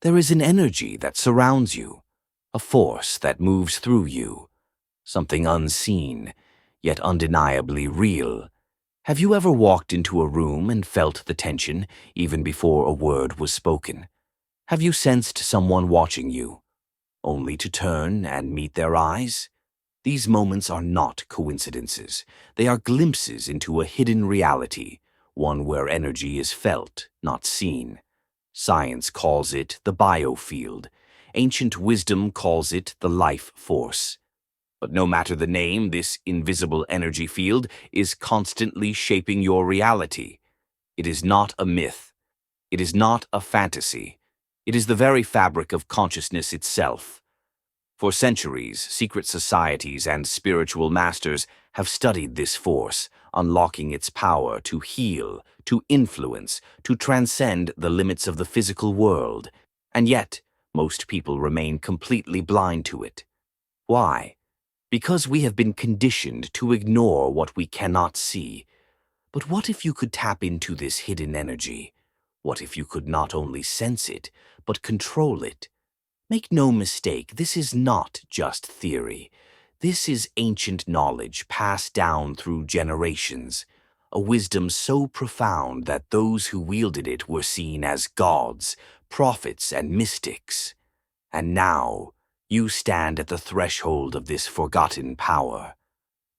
There is an energy that surrounds you, a force that moves through you, something unseen, yet undeniably real. Have you ever walked into a room and felt the tension even before a word was spoken? Have you sensed someone watching you, only to turn and meet their eyes? These moments are not coincidences. They are glimpses into a hidden reality, one where energy is felt, not seen. Science calls it the biofield. Ancient wisdom calls it the life force. But no matter the name, this invisible energy field is constantly shaping your reality. It is not a myth. It is not a fantasy. It is the very fabric of consciousness itself. For centuries, secret societies and spiritual masters have studied this force, unlocking its power to heal, to influence, to transcend the limits of the physical world. And yet, most people remain completely blind to it. Why? Because we have been conditioned to ignore what we cannot see. But what if you could tap into this hidden energy? What if you could not only sense it, but control it? Make no mistake, this is not just theory. This is ancient knowledge passed down through generations, a wisdom so profound that those who wielded it were seen as gods, prophets, and mystics. And now, you stand at the threshold of this forgotten power.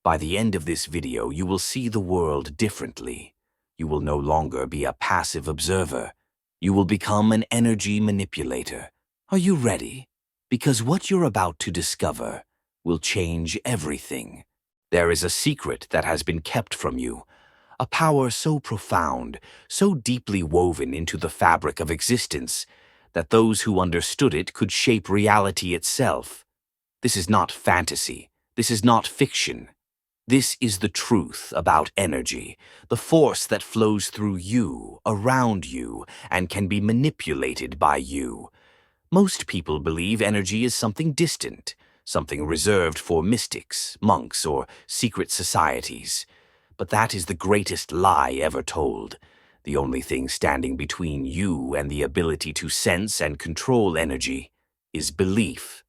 By the end of this video, you will see the world differently. You will no longer be a passive observer. You will become an energy manipulator. Are you ready? Because what you're about to discover will change everything. There is a secret that has been kept from you, a power so profound, so deeply woven into the fabric of existence, that those who understood it could shape reality itself. This is not fantasy. This is not fiction. This is the truth about energy, the force that flows through you, around you, and can be manipulated by you. Most people believe energy is something distant, something reserved for mystics, monks, or secret societies. But that is the greatest lie ever told. The only thing standing between you and the ability to sense and control energy is belief.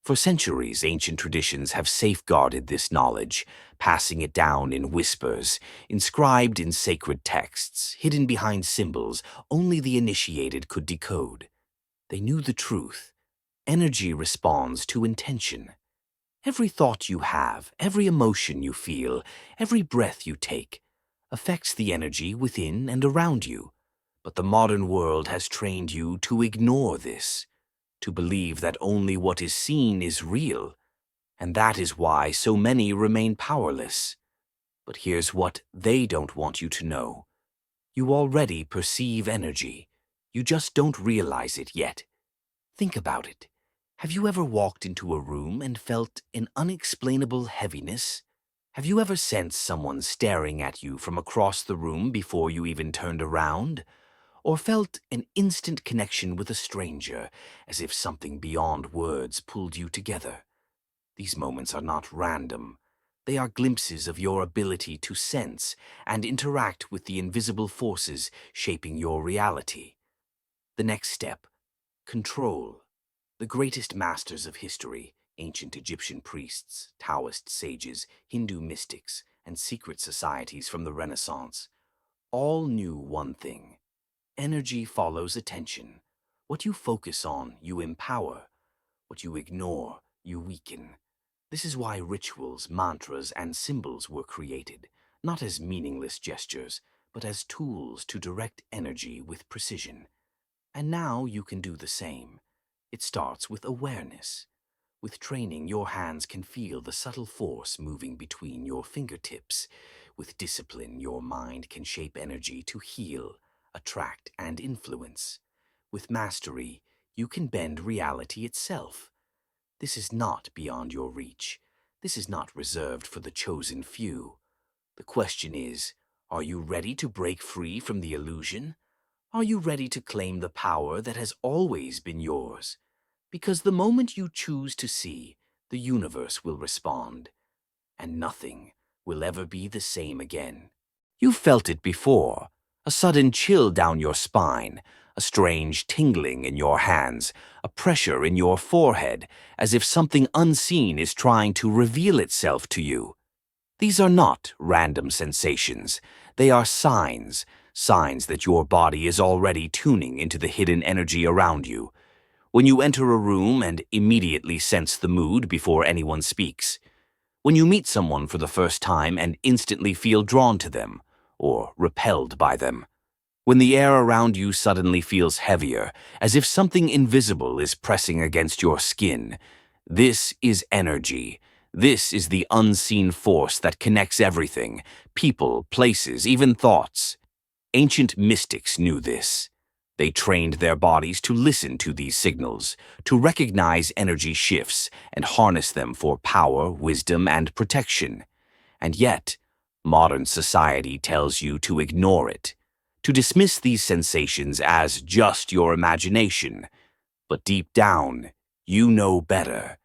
For centuries, ancient traditions have safeguarded this knowledge, passing it down in whispers, inscribed in sacred texts, hidden behind symbols only the initiated could decode. They knew the truth. Energy responds to intention. Every thought you have, every emotion you feel, every breath you take, affects the energy within and around you. But the modern world has trained you to ignore this, to believe that only what is seen is real, and that is why so many remain powerless. But here's what they don't want you to know. You already perceive energy. You just don't realize it yet. Think about it. Have you ever walked into a room and felt an unexplainable heaviness? Have you ever sensed someone staring at you from across the room before you even turned around? Or felt an instant connection with a stranger, as if something beyond words pulled you together? These moments are not random. They are glimpses of your ability to sense and interact with the invisible forces shaping your reality. The next step: control. The greatest masters of history, ancient Egyptian priests, Taoist sages, Hindu mystics, and secret societies from the Renaissance, all knew one thing. Energy follows attention. What you focus on, you empower. What you ignore, you weaken. This is why rituals, mantras, and symbols were created, not as meaningless gestures, but as tools to direct energy with precision. And now you can do the same. It starts with awareness. With training, your hands can feel the subtle force moving between your fingertips. With discipline, your mind can shape energy to heal, attract, and influence. With mastery, you can bend reality itself. This is not beyond your reach. This is not reserved for the chosen few. The question is, are you ready to break free from the illusion? Are you ready to claim the power that has always been yours? Because the moment you choose to see, the universe will respond, and nothing will ever be the same again. You've felt it before. A sudden chill down your spine, a strange tingling in your hands, a pressure in your forehead, as if something unseen is trying to reveal itself to you. These are not random sensations. They are signs, signs that your body is already tuning into the hidden energy around you. When you enter a room and immediately sense the mood before anyone speaks. When you meet someone for the first time and instantly feel drawn to them, or repelled by them. When the air around you suddenly feels heavier, as if something invisible is pressing against your skin. This is energy. This is the unseen force that connects everything, people, places, even thoughts. Ancient mystics knew this. They trained their bodies to listen to these signals, to recognize energy shifts and harness them for power, wisdom, and protection. And yet, modern society tells you to ignore it, to dismiss these sensations as just your imagination. But deep down, you know better.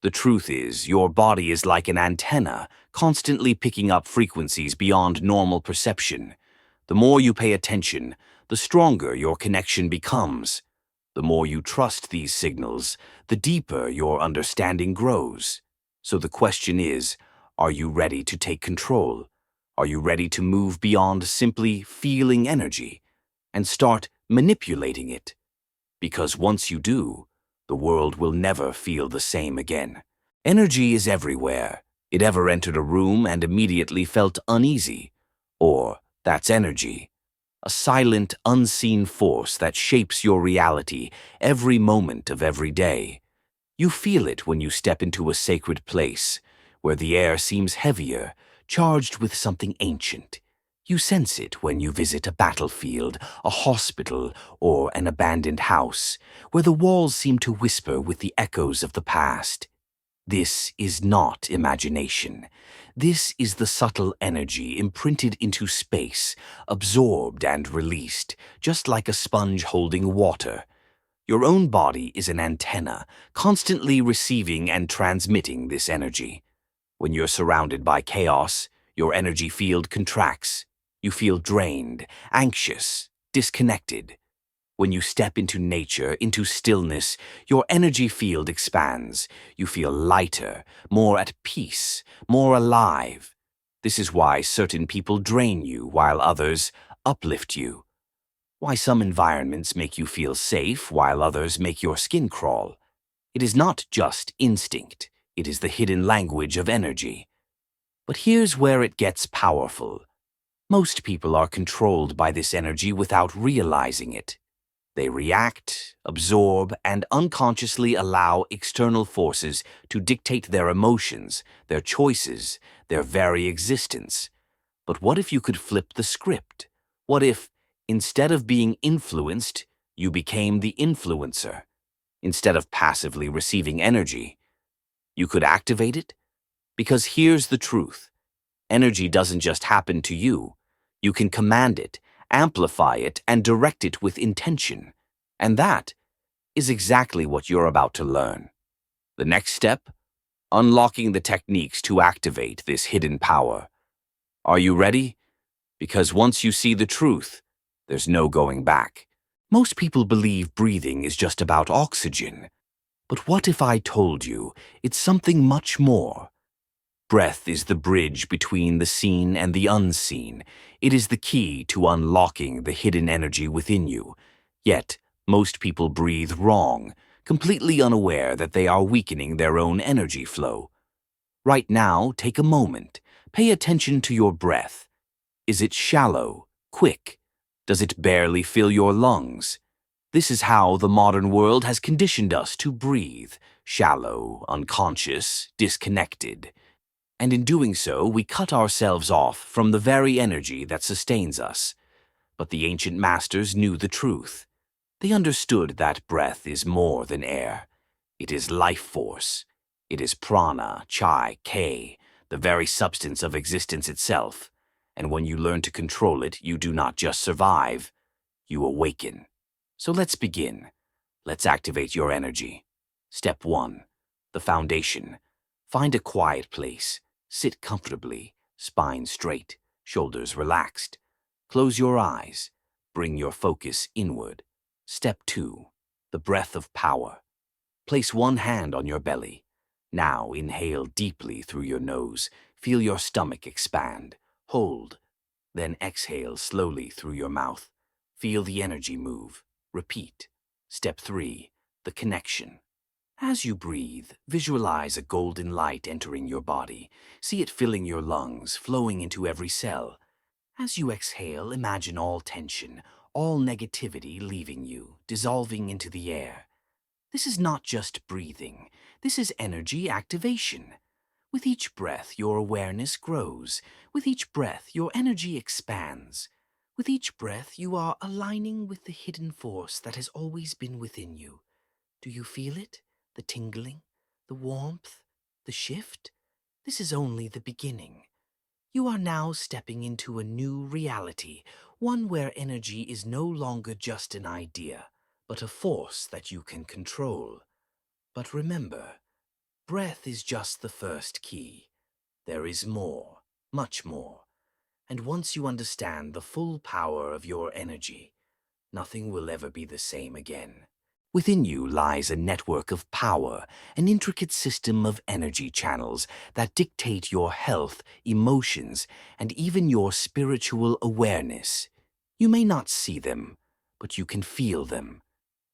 The truth is, your body is like an antenna, constantly picking up frequencies beyond normal perception. The more you pay attention, the stronger your connection becomes. The more you trust these signals, the deeper your understanding grows. So the question is, are you ready to take control? Are you ready to move beyond simply feeling energy and start manipulating it? Because once you do, the world will never feel the same again. Energy is everywhere. It ever entered a room and immediately felt uneasy? Or, that's energy. A silent, unseen force that shapes your reality every moment of every day. You feel it when you step into a sacred place, where the air seems heavier, charged with something ancient. You sense it when you visit a battlefield, a hospital, or an abandoned house, where the walls seem to whisper with the echoes of the past. This is not imagination. This is the subtle energy imprinted into space, absorbed and released, just like a sponge holding water. Your own body is an antenna, constantly receiving and transmitting this energy. When you're surrounded by chaos, your energy field contracts. You feel drained, anxious, disconnected. When you step into nature, into stillness, your energy field expands. You feel lighter, more at peace, more alive. This is why certain people drain you while others uplift you. Why some environments make you feel safe while others make your skin crawl. It is not just instinct. It is the hidden language of energy. But here's where it gets powerful. Most people are controlled by this energy without realizing it. They react, absorb, and unconsciously allow external forces to dictate their emotions, their choices, their very existence. But what if you could flip the script? What if, instead of being influenced, you became the influencer? Instead of passively receiving energy, you could activate it? Because here's the truth. Energy doesn't just happen to you. You can command it, amplify it, and direct it with intention. And that is exactly what you're about to learn. The next step? Unlocking the techniques to activate this hidden power. Are you ready? Because once you see the truth, there's no going back. Most people believe breathing is just about oxygen. But what if I told you it's something much more? Breath is the bridge between the seen and the unseen. It is the key to unlocking the hidden energy within you. Yet, most people breathe wrong, completely unaware that they are weakening their own energy flow. Right now, take a moment. Pay attention to your breath. Is it shallow, quick? Does it barely fill your lungs? This is how the modern world has conditioned us to breathe, shallow, unconscious, disconnected. And in doing so, we cut ourselves off from the very energy that sustains us. But the ancient masters knew the truth. They understood that breath is more than air. It is life force. It is prana, chai, k, the very substance of existence itself. And when you learn to control it, you do not just survive, you awaken. So let's begin. Let's activate your energy. Step 1. The foundation. Find a quiet place. Sit comfortably, spine straight, shoulders relaxed. Close your eyes. Bring your focus inward. Step 2. The breath of power. Place one hand on your belly. Now inhale deeply through your nose. Feel your stomach expand. Hold. Then exhale slowly through your mouth. Feel the energy move. Repeat. Step 3. The connection. As you breathe, visualize a golden light entering your body. See it filling your lungs, flowing into every cell. As you exhale, imagine all tension, all negativity leaving you, dissolving into the air. This is not just breathing. This is energy activation. With each breath, your awareness grows. With each breath, your energy expands. With each breath, you are aligning with the hidden force that has always been within you. Do you feel it? The tingling? The warmth? The shift? This is only the beginning. You are now stepping into a new reality, one where energy is no longer just an idea, but a force that you can control. But remember, breath is just the first key. There is more, much more. And once you understand the full power of your energy, nothing will ever be the same again. Within you lies a network of power, an intricate system of energy channels that dictate your health, emotions, and even your spiritual awareness. You may not see them, but you can feel them.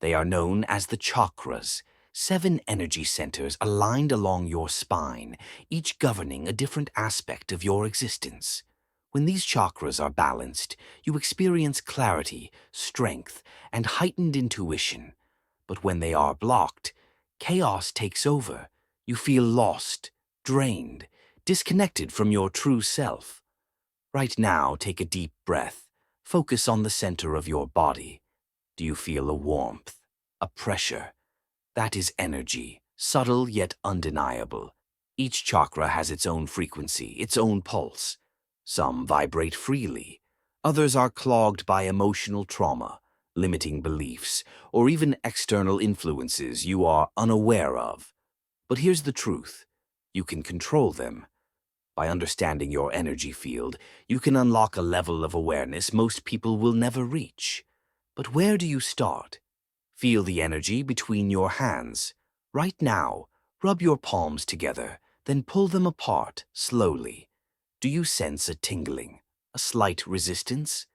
They are known as the chakras, 7 energy centers aligned along your spine, each governing a different aspect of your existence. When these chakras are balanced, you experience clarity, strength, and heightened intuition. But when they are blocked, chaos takes over. You feel lost, drained, disconnected from your true self. Right now, take a deep breath. Focus on the center of your body. Do you feel a warmth, a pressure? That is energy, subtle yet undeniable. Each chakra has its own frequency, its own pulse. Some vibrate freely. Others are clogged by emotional trauma, limiting beliefs, or even external influences you are unaware of. But here's the truth. You can control them. By understanding your energy field, you can unlock a level of awareness most people will never reach. But where do you start? Feel the energy between your hands. Right now, rub your palms together, then pull them apart slowly. Do you sense a tingling, a slight resistance?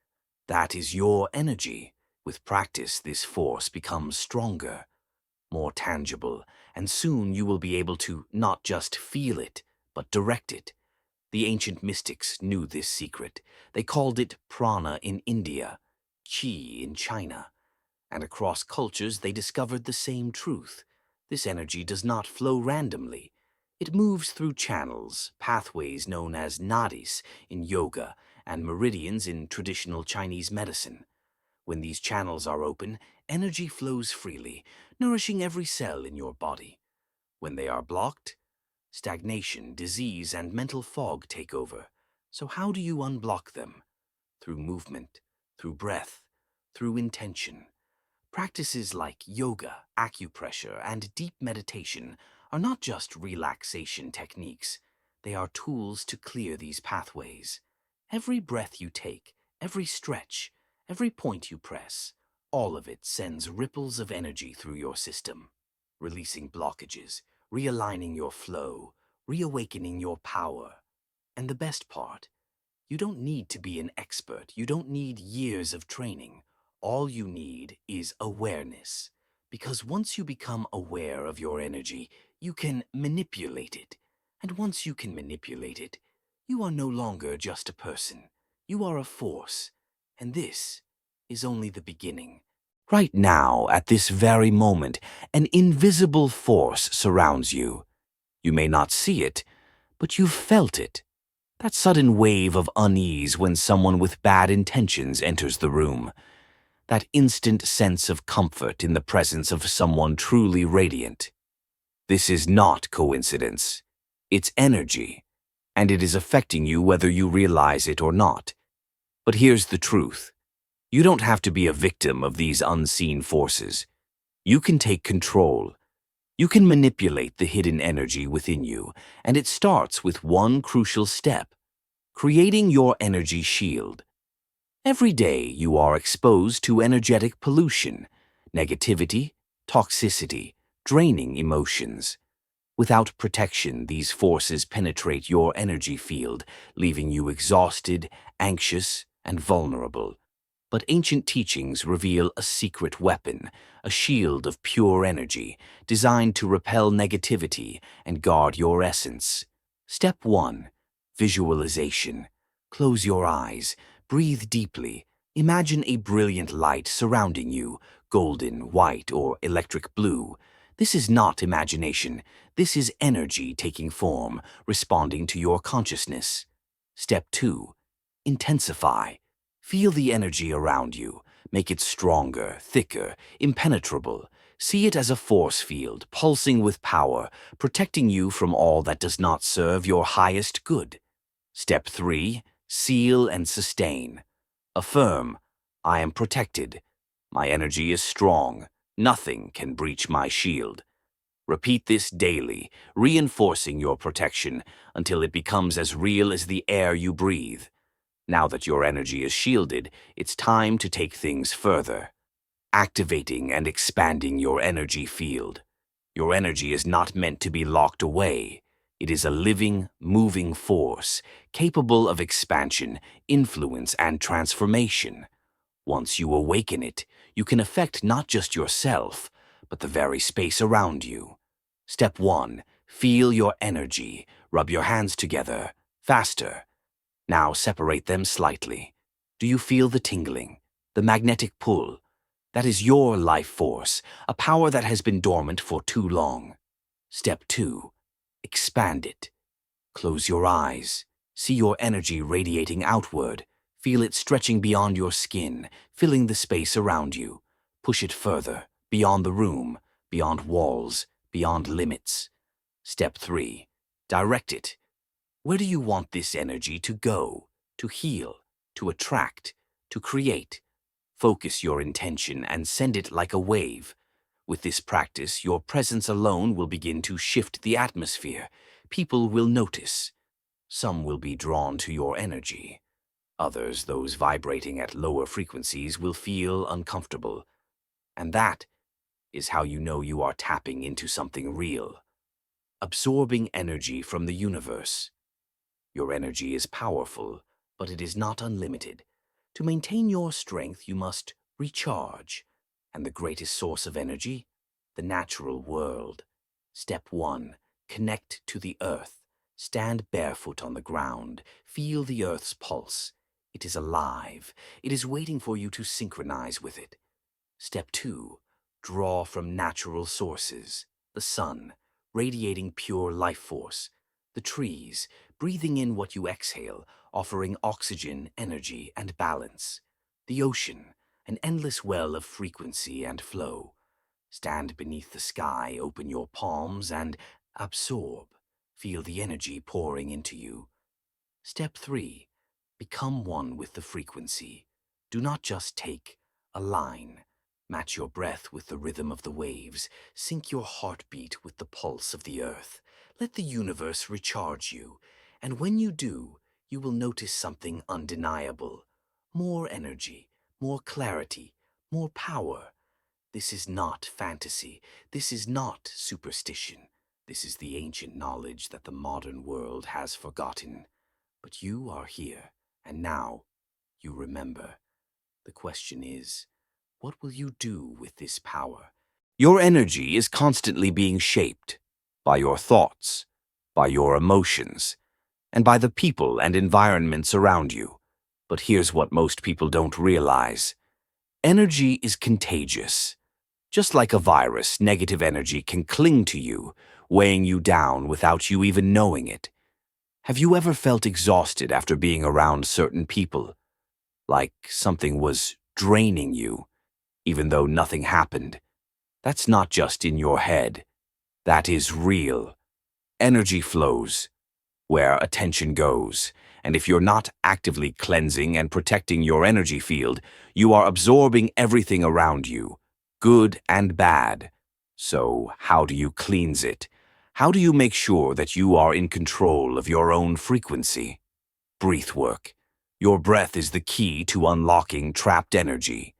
That is your energy. With practice, this force becomes stronger, more tangible, and soon you will be able to not just feel it, but direct it. The ancient mystics knew this secret. They called it prana in India, qi in China. And across cultures they discovered the same truth. This energy does not flow randomly. It moves through channels, pathways known as nadis in yoga and meridians in traditional Chinese medicine. When these channels are open, energy flows freely, nourishing every cell in your body. When they are blocked, stagnation, disease, and mental fog take over. So how do you unblock them? Through movement, through breath, through intention. Practices like yoga, acupressure, and deep meditation are not just relaxation techniques. They are tools to clear these pathways. Every breath you take, every stretch, every point you press, all of it sends ripples of energy through your system, releasing blockages, realigning your flow, reawakening your power. And the best part, you don't need to be an expert. You don't need years of training. All you need is awareness. Because once you become aware of your energy, you can manipulate it. And once you can manipulate it, you are no longer just a person. You are a force. And this is only the beginning. Right now, at this very moment, an invisible force surrounds you. You may not see it, but you've felt it. That sudden wave of unease when someone with bad intentions enters the room. That instant sense of comfort in the presence of someone truly radiant. This is not coincidence. It's energy, and it is affecting you whether you realize it or not. But here's the truth. You don't have to be a victim of these unseen forces. You can take control. You can manipulate the hidden energy within you, and it starts with one crucial step: creating your energy shield. Every day you are exposed to energetic pollution, negativity, toxicity, draining emotions. Without protection, these forces penetrate your energy field, leaving you exhausted, anxious, and vulnerable. But ancient teachings reveal a secret weapon, a shield of pure energy, designed to repel negativity and guard your essence. Step 1. Visualization. Close your eyes, breathe deeply. Imagine a brilliant light surrounding you, golden, white, or electric blue. This is not imagination. This is energy taking form, responding to your consciousness. Step 2. Intensify. Feel the energy around you. Make it stronger, thicker, impenetrable. See it as a force field, pulsing with power, protecting you from all that does not serve your highest good. Step 3. Seal and sustain. Affirm, I am protected. My energy is strong. Nothing can breach my shield. Repeat this daily, reinforcing your protection until it becomes as real as the air you breathe. Now that your energy is shielded, it's time to take things further, activating and expanding your energy field. Your energy is not meant to be locked away. It is a living, moving force, capable of expansion, influence, and transformation. Once you awaken it, you can affect not just yourself, but the very space around you. Step 1. Feel your energy. Rub your hands together. Faster. Now separate them slightly. Do you feel the tingling, the magnetic pull? That is your life force, a power that has been dormant for too long. Step 2. Expand it. Close your eyes. See your energy radiating outward. Feel it stretching beyond your skin, filling the space around you. Push it further, beyond the room, beyond walls, beyond limits. Step 3. Direct it. Where do you want this energy to go, to heal, to attract, to create? Focus your intention and send it like a wave. With this practice, your presence alone will begin to shift the atmosphere. People will notice. Some will be drawn to your energy. Others, those vibrating at lower frequencies, will feel uncomfortable. And that is how you know you are tapping into something real. Absorbing energy from the universe. Your energy is powerful, but it is not unlimited. To maintain your strength, you must recharge. And the greatest source of energy? The natural world. Step 1. Connect to the earth. Stand barefoot on the ground. Feel the earth's pulse. It is alive. It is waiting for you to synchronize with it. Step 2. Draw from natural sources. The sun, radiating pure life force. The trees, breathing in what you exhale, offering oxygen, energy, and balance. The ocean, an endless well of frequency and flow. Stand beneath the sky, open your palms, and absorb. Feel the energy pouring into you. Step 3. Become one with the frequency. Do not just take, align. Match your breath with the rhythm of the waves. Sync your heartbeat with the pulse of the earth. Let the universe recharge you. And when you do, you will notice something undeniable. More energy, more clarity, more power. This is not fantasy. This is not superstition. This is the ancient knowledge that the modern world has forgotten. But you are here, and now you remember. The question is, what will you do with this power? Your energy is constantly being shaped by your thoughts, by your emotions, and by the people and environments around you. But here's what most people don't realize. Energy is contagious. Just like a virus, negative energy can cling to you, weighing you down without you even knowing it. Have you ever felt exhausted after being around certain people? Like something was draining you, even though nothing happened? That's not just in your head. That is real. Energy flows where attention goes. And if you're not actively cleansing and protecting your energy field, you are absorbing everything around you, good and bad. So how do you cleanse it? How do you make sure that you are in control of your own frequency? Breath work. Your breath is the key to unlocking trapped energy.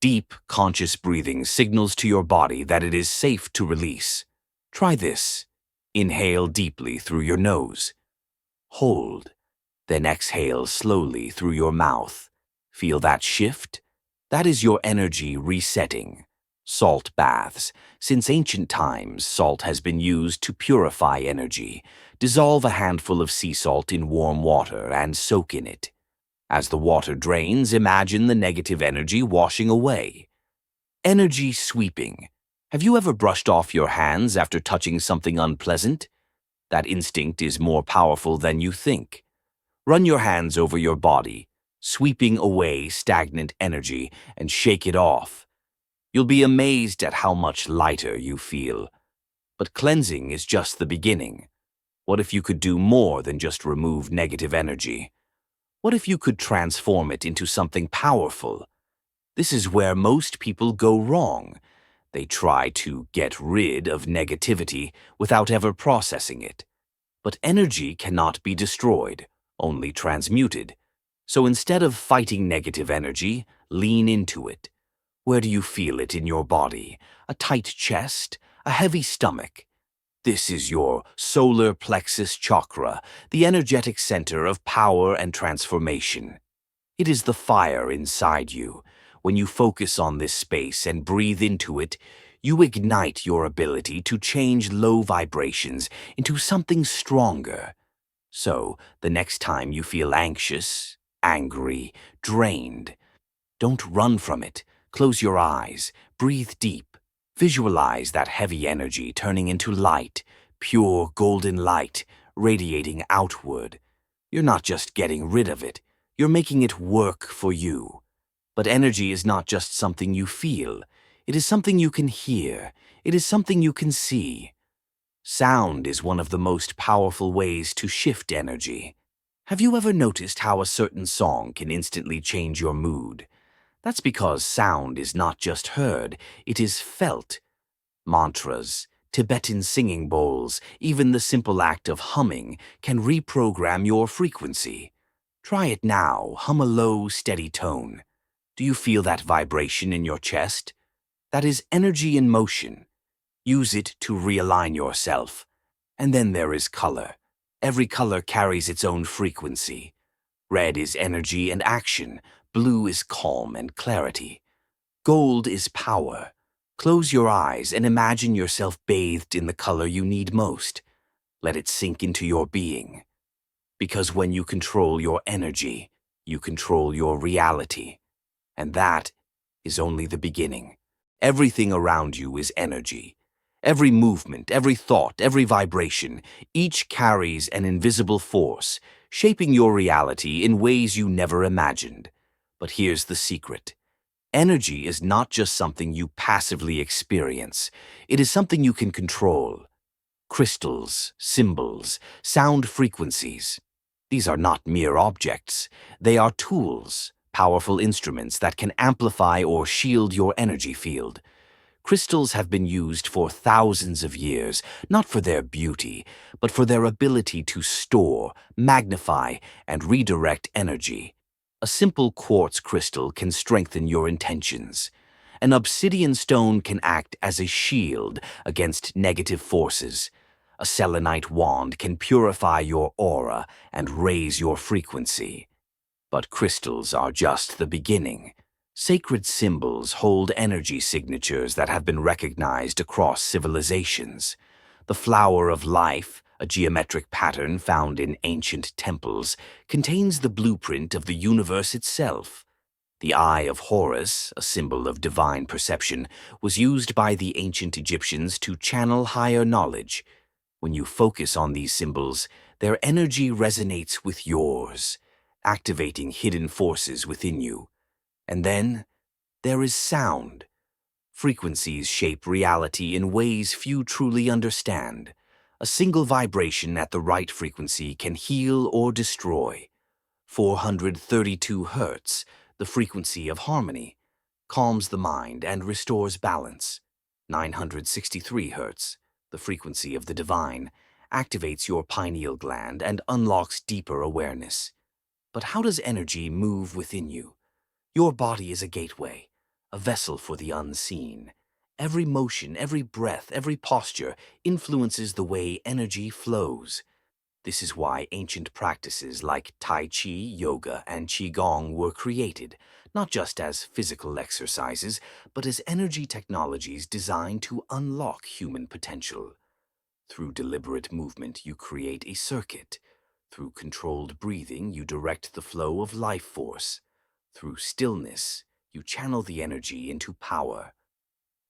Deep, conscious breathing signals to your body that it is safe to release. Try this. Inhale deeply through your nose. Hold. Then exhale slowly through your mouth. Feel that shift? That is your energy resetting. Salt baths. Since ancient times, salt has been used to purify energy. Dissolve a handful of sea salt in warm water and soak in it. As the water drains, imagine the negative energy washing away. Energy sweeping. Have you ever brushed off your hands after touching something unpleasant? That instinct is more powerful than you think. Run your hands over your body, sweeping away stagnant energy, and shake it off. You'll be amazed at how much lighter you feel. But cleansing is just the beginning. What if you could do more than just remove negative energy? What if you could transform it into something powerful? This is where most people go wrong. They try to get rid of negativity without ever processing it. But energy cannot be destroyed, only transmuted. So instead of fighting negative energy, lean into it. Where do you feel it in your body? A tight chest? A heavy stomach? This is your solar plexus chakra, the energetic center of power and transformation. It is the fire inside you. When you focus on this space and breathe into it, you ignite your ability to change low vibrations into something stronger. So, the next time you feel anxious, angry, drained, don't run from it. Close your eyes, breathe deep. Visualize that heavy energy turning into light, pure golden light, radiating outward. You're not just getting rid of it, you're making it work for you. But energy is not just something you feel. It is something you can hear. It is something you can see. Sound is one of the most powerful ways to shift energy. Have you ever noticed how a certain song can instantly change your mood? That's because sound is not just heard, it is felt. Mantras, Tibetan singing bowls, even the simple act of humming can reprogram your frequency. Try it now. Hum a low, steady tone. Do you feel that vibration in your chest? That is energy in motion. Use it to realign yourself. And then there is color. Every color carries its own frequency. Red is energy and action. Blue is calm and clarity. Gold is power. Close your eyes and imagine yourself bathed in the color you need most. Let it sink into your being. Because when you control your energy, you control your reality. And that is only the beginning. Everything around you is energy. Every movement, every thought, every vibration, each carries an invisible force, shaping your reality in ways you never imagined. But here's the secret. Energy is not just something you passively experience. It is something you can control. Crystals, symbols, sound frequencies. These are not mere objects. They are tools, powerful instruments that can amplify or shield your energy field. Crystals have been used for thousands of years, not for their beauty, but for their ability to store, magnify, and redirect energy. A simple quartz crystal can strengthen your intentions. An obsidian stone can act as a shield against negative forces. A selenite wand can purify your aura and raise your frequency. But crystals are just the beginning. Sacred symbols hold energy signatures that have been recognized across civilizations. The flower of life, a geometric pattern found in ancient temples, contains the blueprint of the universe itself. The Eye of Horus, a symbol of divine perception, was used by the ancient Egyptians to channel higher knowledge. When you focus on these symbols, their energy resonates with yours, activating hidden forces within you. And then, there is sound. Frequencies shape reality in ways few truly understand. A single vibration at the right frequency can heal or destroy. 432 Hertz, the frequency of harmony, calms the mind and restores balance. 963 Hertz, the frequency of the divine, activates your pineal gland and unlocks deeper awareness. But how does energy move within you? Your body is a gateway, a vessel for the unseen. Every motion, every breath, every posture influences the way energy flows. This is why ancient practices like Tai Chi, yoga, and Qigong were created, not just as physical exercises, but as energy technologies designed to unlock human potential. Through deliberate movement, you create a circuit. Through controlled breathing, you direct the flow of life force. Through stillness, you channel the energy into power.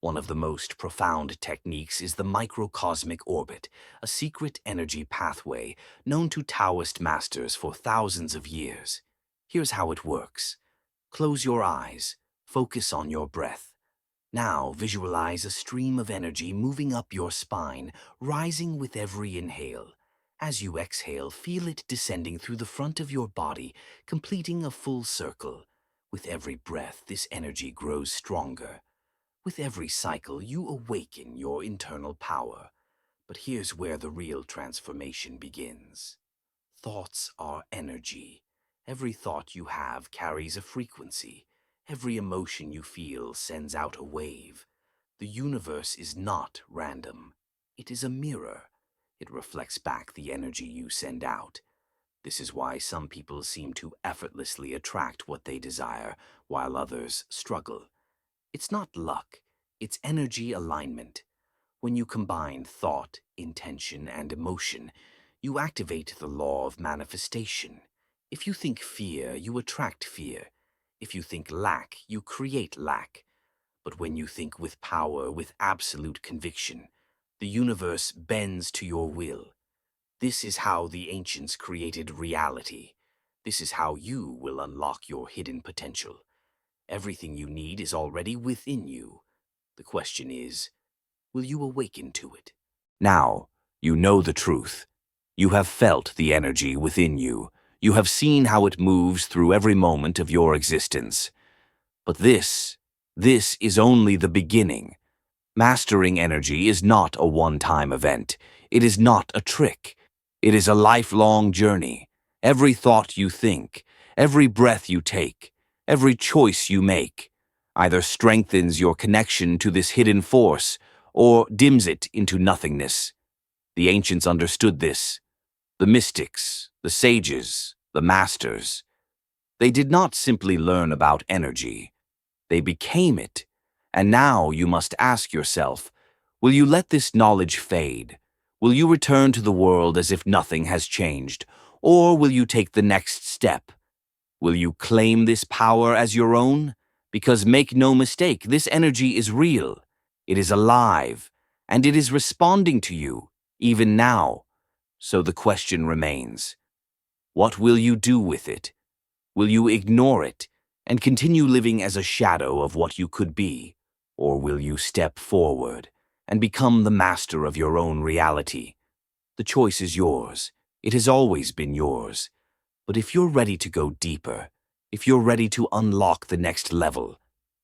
One of the most profound techniques is the microcosmic orbit, a secret energy pathway known to Taoist masters for thousands of years. Here's how it works. Close your eyes. Focus on your breath. Now visualize a stream of energy moving up your spine, rising with every inhale. As you exhale, feel it descending through the front of your body, completing a full circle. With every breath, this energy grows stronger. With every cycle, you awaken your internal power. But here's where the real transformation begins. Thoughts are energy. Every thought you have carries a frequency. Every emotion you feel sends out a wave. The universe is not random. It is a mirror. It reflects back the energy you send out. This is why some people seem to effortlessly attract what they desire, while others struggle. It's not luck, it's energy alignment. When you combine thought, intention, and emotion, you activate the law of manifestation. If you think fear, you attract fear. If you think lack, you create lack. But when you think with power, with absolute conviction, the universe bends to your will. This is how the ancients created reality. This is how you will unlock your hidden potential. Everything you need is already within you. The question is, will you awaken to it? Now, you know the truth. You have felt the energy within you. You have seen how it moves through every moment of your existence. But this is only the beginning. Mastering energy is not a one-time event. It is not a trick. It is a lifelong journey. Every thought you think, every breath you take, every choice you make, either strengthens your connection to this hidden force or dims it into nothingness. The ancients understood this. The mystics, the sages, the masters. They did not simply learn about energy. They became it. And now you must ask yourself, will you let this knowledge fade? Will you return to the world as if nothing has changed? Or will you take the next step? Will you claim this power as your own? Because make no mistake, this energy is real. It is alive, and it is responding to you, even now. So the question remains, what will you do with it? Will you ignore it and continue living as a shadow of what you could be? Or will you step forward and become the master of your own reality? The choice is yours. It has always been yours. But if you're ready to go deeper, if you're ready to unlock the next level,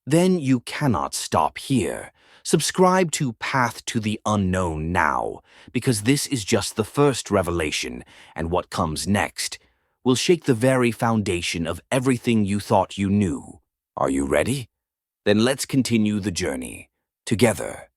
then you cannot stop here. Subscribe to Path to the Unknown now, because this is just the first revelation, and what comes next will shake the very foundation of everything you thought you knew. Are you ready? Then let's continue the journey together.